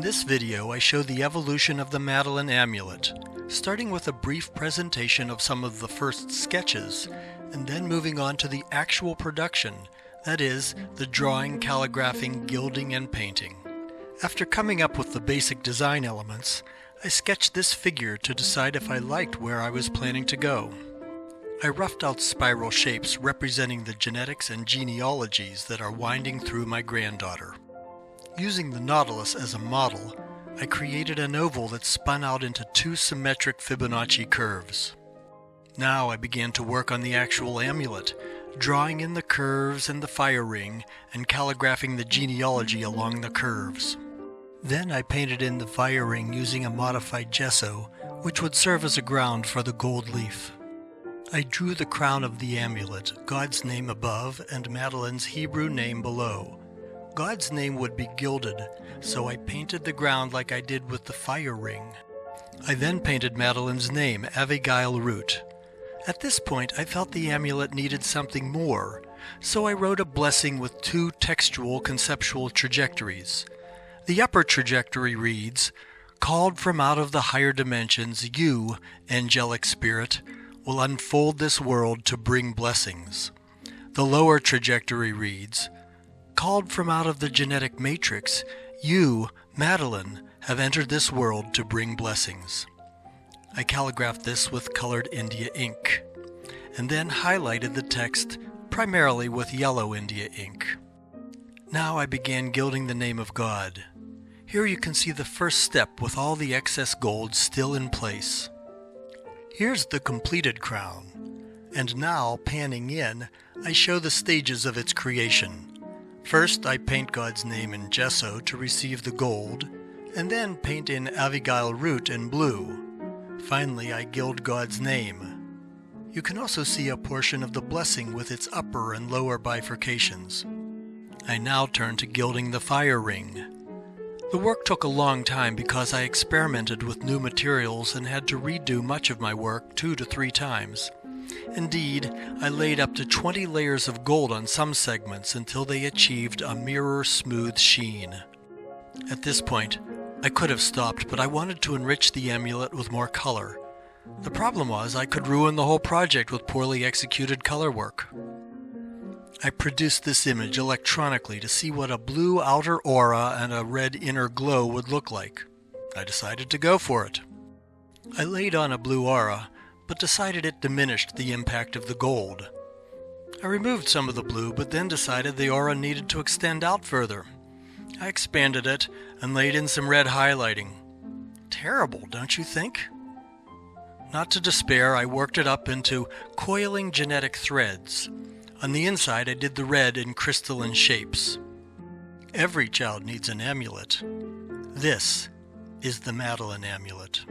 this video, I show the evolution of the Madeleine Amulet, starting with a brief presentation of some of the first sketches, and then moving on to the actual production, that is, the drawing, calligraphing, gilding, and painting. After coming up with the basic design elements, I sketched this figure to decide if I liked where I was planning to go. I roughed out spiral shapes representing the genetics and genealogies that are winding through my granddaughter. Using the nautilus as a model, I created an oval that spun out into two symmetric Fibonacci curves. Now I began to work on the actual amulet, drawing in the curves and the fire ring and calligraphing the genealogy along the curves. Then I painted in the fire ring using a modified gesso, which would serve as a ground for the gold leaf. I drew the crown of the amulet, God's name above and Madeleine's Hebrew name below. God's name would be gilded, so I painted the ground like I did with the fire ring. I then painted Madeleine's name, Abigail Root. At this point, I felt the amulet needed something more, so I wrote a blessing with two textual conceptual trajectories. The upper trajectory reads, "Called from out of the higher dimensions, you, angelic spirit, will unfold this world to bring blessings." The lower trajectory reads, "Called from out of the genetic matrix, you, Madeleine, have entered this world to bring blessings." I calligraphed this with colored India ink, and then highlighted the text primarily with yellow India ink. Now I began gilding the name of God. Here you can see the first step with all the excess gold still in place. Here's the completed crown, and now, panning in, I show the stages of its creation. First, I paint God's name in gesso to receive the gold, and then paint in Abigail Root in blue. Finally, I gild God's name. You can also see a portion of the blessing with its upper and lower bifurcations. I now turn to gilding the fire ring. The work took a long time because I experimented with new materials and had to redo much of my work 2 to 3 times. Indeed, I laid up to 20 layers of gold on some segments until they achieved a mirror-smooth sheen. At this point, I could have stopped, but I wanted to enrich the amulet with more color. The problem was I could ruin the whole project with poorly executed color work. I produced this image electronically to see what a blue outer aura and a red inner glow would look like. I decided to go for it. I laid on a blue aura, but decided it diminished the impact of the gold. I removed some of the blue, but then decided the aura needed to extend out further. I expanded it and laid in some red highlighting. Terrible, don't you think? Not to despair, I worked it up into coiling genetic threads. On the inside, I did the red in crystalline shapes. Every child needs an amulet. This is the Madeleine Amulet.